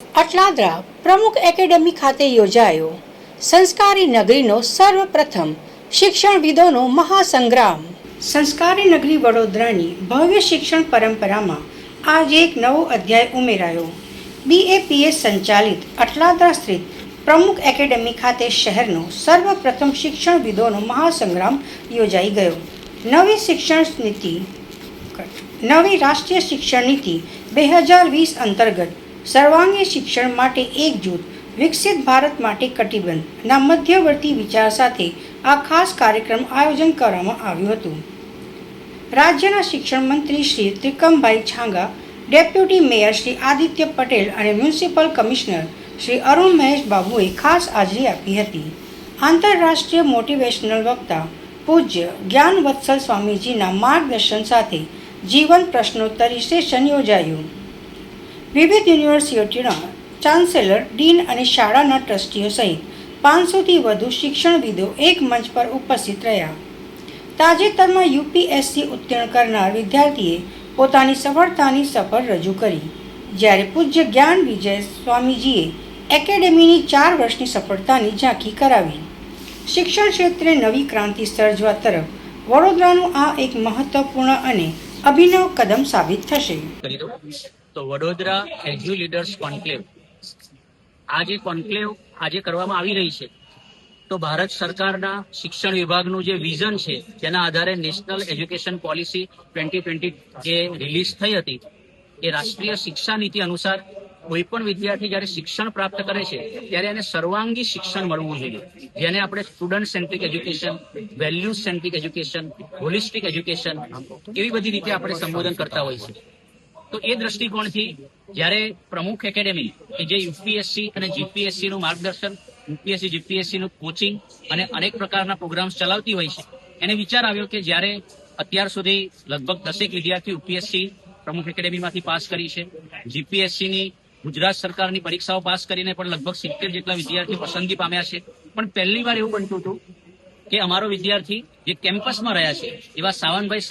અટલાદરા પ્રમુખ એકેડેમી ખાતે યોજાયો સંસ્કારી નગરીનો સર્વપ્રથમ શિક્ષણવિદોનો મહાસંગ્રામ। સંસ્કારી નગરી વડોદરાની ભવ્ય શિક્ષણ પરંપરામાં આજે એક નવો અધ્યાય ઉમેરાયો। BAPS સંચાલિત અટલાદરા સ્થિત પ્રમુખ એકેડેમી ખાતે શહેરનો સર્વપ્રથમ શિક્ષણવિદોનો મહાસંગ્રામ યોજાઈ ગયો। નવી રાષ્ટ્રીય શિક્ષણ નીતિ 2020 અંતર્ગત સર્વાંગી શિક્ષણ માટે એકજૂથ, વિકસિત ભારત માટે કટિબદ્ધના મધ્યવર્તી વિચાર સાથે આ ખાસ કાર્યક્રમ આયોજન કરવામાં આવ્યું હતું। રાજ્યના શિક્ષણ મંત્રી શ્રી ત્રિકમભાઈ છાંગા, ડેપ્યુટી મેયર શ્રી આદિત્ય પટેલ અને મ્યુનિસિપલ કમિશનર શ્રી અરુણ મહેશ બાબુએ ખાસ હાજરી આપી હતી। આંતરરાષ્ટ્રીય મોટિવેશનલ વક્તા પૂજ્ય જ્ઞાનવત્સલ સ્વામીજીના માર્ગદર્શન સાથે જીવન પ્રશ્નોત્તરી સેશન યોજાયું। વિવિધ યુનિવર્સિટીઓના ચાન્સેલર, ડીન અને શાળાના ટ્રસ્ટીઓ સહિત 500થી વધુ શિક્ષણવિદો એક મંચ પર ઉપસ્થિત રહ્યા। તાજેતરમાં UPSC ઉત્તીર્ણ કરનાર વિદ્યાર્થીએ પોતાની સફળતાની સફર રજૂ કરી, જ્યારે પૂજ્ય જ્ઞાન વિજય સ્વામીજીએ એકેડેમીની 4 વર્ષની સફળતાની ઝાંખી કરાવી। શિક્ષણ ક્ષેત્રે નવી ક્રાંતિ સર્જવા તરફ વડોદરાનું આ એક મહત્વપૂર્ણ અને અભિનવ કદમ સાબિત થશે। તો વડોદરા એજ્યુ લીડર્સ કોન્ક્લેવ, આ જે કોન્ક્લેવ આજે કરવામાં આવી રહી છે, તો ભારત સરકારના શિક્ષણ વિભાગનું જે વિઝન છે, જેના આધારે નેશનલ એજ્યુકેશન પોલિસી 2020 જે રિલીઝ થઈ હતી, એ રાષ્ટ્રીય શિક્ષા નીતિ અનુસાર કોઈ પણ વિદ્યાર્થી જ્યારે શિક્ષણ પ્રાપ્ત કરે છે ત્યારે એને સર્વાંગી શિક્ષણ મળવું જોઈએ, જેને આપણે student centric education, value centric education, holistic education એવી બધી રીતે આપણે સંબોધન કરતા હોય છે। તો એ દ્રષ્ટિકોણથી જ્યારે પ્રમુખ એકેડેમી કે જે UPSC અને GPSC નું માર્ગદર્શન, UPSC GPSC નું કોચિંગ અને અનેક પ્રકારના પ્રોગ્રામ્સ ચલાવતી હોય છે, એને વિચાર આવ્યો કે જ્યારે અત્યાર સુધી લગભગ 10 વિદ્યાર્થી UPSC પ્રમુખ એકેડેમીમાંથી પાસ કરી છે, GPSC ની ગુજરાત સરકારની પરીક્ષાઓ પાસ કરીને પણ લગભગ 70 જેટલા વિદ્યાર્થીઓ પસંદગી પામ્યા છે। પણ પહેલી વાર એવું બનતું હતું કે અમારો વિદ્યાર્થી જે કેમ્પસમાં રહ્યા છે એવા સાવનભાઈ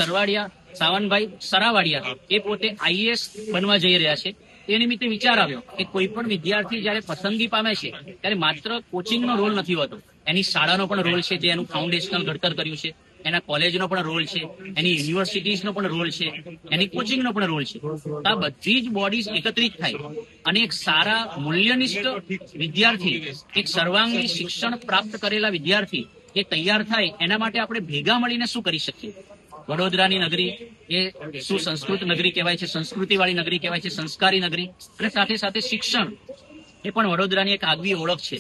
સરાવાડિયા એ પોતે IAS બનવા જઈ રહ્યા છે। એ નિમિત્તે વિચાર આવ્યો કે કોઈ પણ વિદ્યાર્થી જ્યારે પસંદગી પામે છે ત્યારે માત્ર કોચિંગનો રોલ નથી હોતો, એની શાળાનો પણ રોલ છે, જે એનું ફાઉન્ડેશનલ ઘડતર કર્યું છે, એના કોલેજનો પણ રોલ છે, એની યુનિવર્સિટીઝનો પણ રોલ છે, એની કોચિંગનો પણ રોલ છે। આ બધી જ બોડીઝ એકત્રિત થાય અને એક સારા મૂલ્યનિષ્ઠ વિદ્યાર્થી, એક સર્વાંગી શિક્ષણ પ્રાપ્ત કરેલા વિદ્યાર્થી એ તૈયાર થાય, એના માટે આપણે ભેગા મળીને શું કરી શકીએ। વડોદરાની નગરી એ સુસંસ્કૃત નગરી કહેવાય છે, સંસ્કૃતિવાળી નગરી કહેવાય છે, સંસ્કારી નગરી, અને સાથે સાથે શિક્ષણ એ પણ વડોદરાની એક આગવી ઓળખ છે।